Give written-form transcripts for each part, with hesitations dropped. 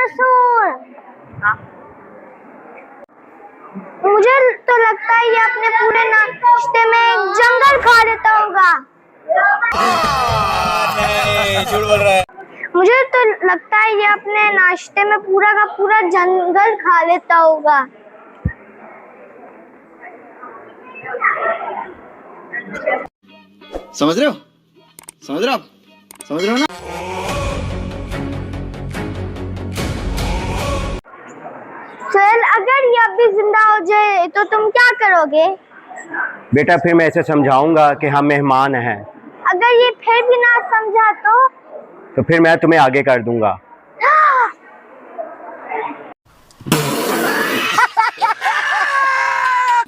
Dinosaur. मुझे तो लगता है ये अपने पूरे नाश्ते में एक जंगल खा लेता होगा। नहीं, झूठ बोल रहा है। मुझे तो लगता है ये अपने नाश्ते में पूरा का पूरा जंगल खा लेता होगा। समझ रहे हो? समझ रहे हो आप? समझ रहे हो ना? सोहेल, अगर ये अभी जिंदा हो जाए तो तुम क्या करोगे? बेटा फिर मैं इसे समझाऊंगा कि हम मेहमान हैं। अगर ये फिर भी ना समझा तो फिर मैं तुम्हें आगे कर दूंगा।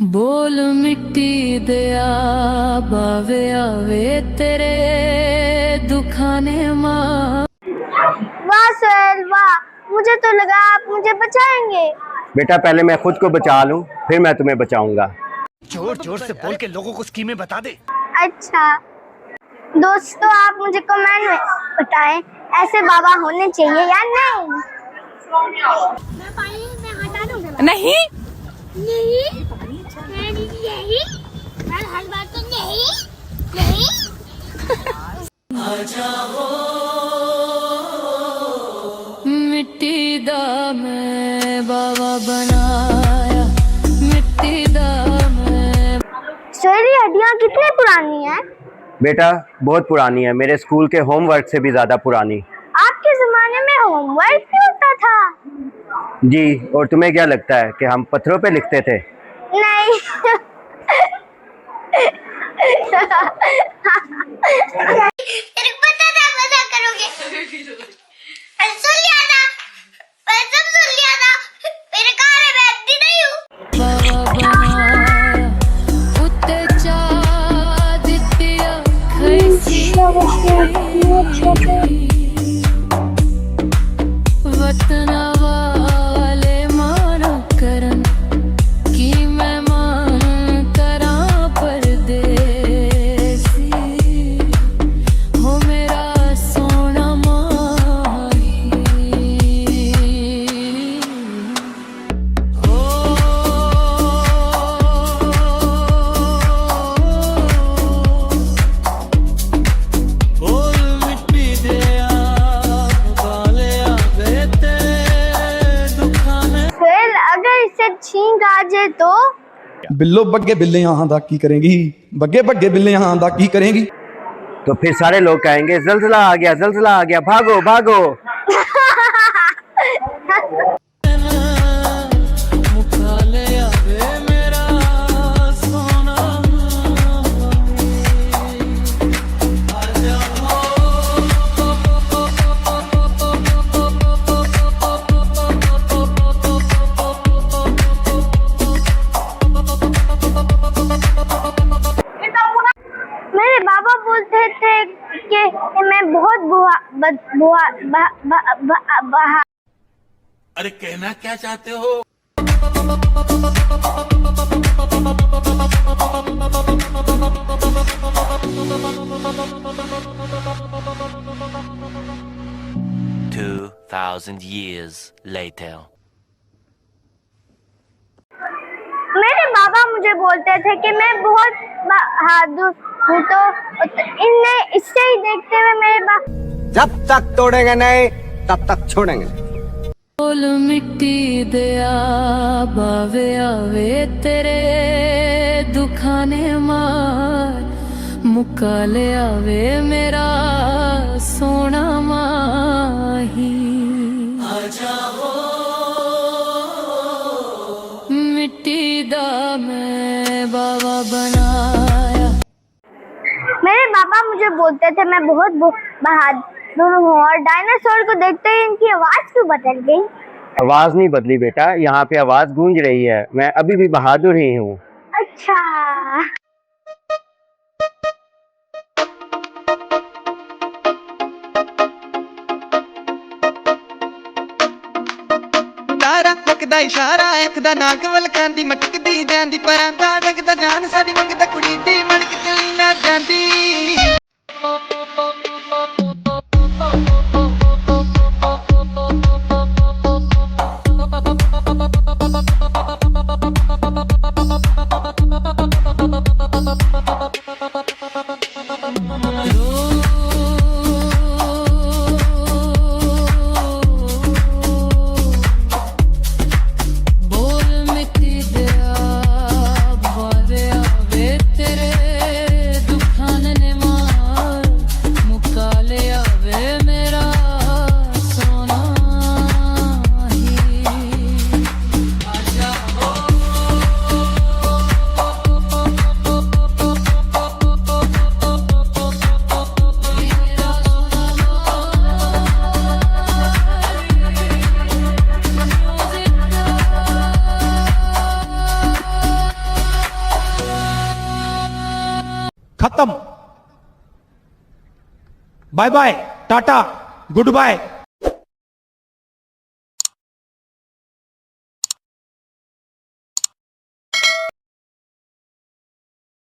बोल मिट्टी दया बावे आवे तेरे दुखाने माँ। वाह सोहेल वाह, मुझे तो लगा आप मुझे बचाएंगे। बेटा पहले मैं खुद को बचा लूं, फिर मैं तुम्हें बचाऊंगा। जोर जोर से बोल के लोगों को स्कीमें बता दे। अच्छा दोस्तों, आप मुझे कमेंट में बताएं ऐसे बाबा होने चाहिए या नहीं। नहीं नहीं नहीं, हर बात तो नहीं नहीं। मिट्टी दा मैं बाबा बनाया, मिट्टी दा मैं। सोहेल, ये हड्डियाँ कितनी पुरानी हैं? बेटा बहुत पुरानी है, मेरे स्कूल के होमवर्क से भी ज्यादा पुरानी। आपके जमाने में होमवर्क भी होता था? जी, और तुम्हें क्या लगता है कि हम पत्थरों पे लिखते थे? नहीं। तेरे को पता था मजा करोगे। मैं सुन लिया था, मैं सब सुन लिया था। मेरे कार में बैठती नहीं हूँ। बाबा बनाया उत्ते चा दित्तिया खैसी वतना वाले माना करन कि मैं मान करा परदेसी हो मेरा सोना माही। बोल मिट्टी दया बाले आवे तेरे दुखाने। सोहेल, अगर इसे छींक आ जाए तो? बिल्लो बग्गे बिल्ले यहाँ दा की करेंगी, बग्गे बग्गे बिल्ले यहाँ दा की करेंगी। तो फिर सारे लोग कहेंगे जल्जला आ गया, जल्जला आ गया, भागो भागो। मुखाले आवे मेरा सोना मेरे बाबा बोलते थे कि मैं बहुत बहा। अरे कहना क्या चाहते हो? years later. मेरे बाबा मुझे बोलते थे कि मैं बहुत बहादुर हूँ, तो इन्हें इससे ही देखते हुए मेरे जब तक तोड़ेंगे नहीं तब तक छोड़ेंगे। बोल मिट्टी दया बावे आवे तेरे दुखाने मार मुकाले आवे मेरा सोना माही। मिट्टी दा मैं बाबा बनाया। मेरे पापा मुझे बोलते थे मैं बहुत बहादुर हूँ, और डायनासोर को देखते ही इनकी आवाज क्यों बदल गई? आवाज नहीं बदली बेटा, यहाँ पे आवाज गूंज रही है, मैं अभी भी बहादुर ही हूँ। अच्छा। तारा लगदा इशारा अख दा नाक वलकांदी मटकदी जांदी परां दा लगदा जान साडी मंगदा कुड़ी दी मणक चली ना जांदी। खत्म। बाय बाय, टाटा, गुड बाय।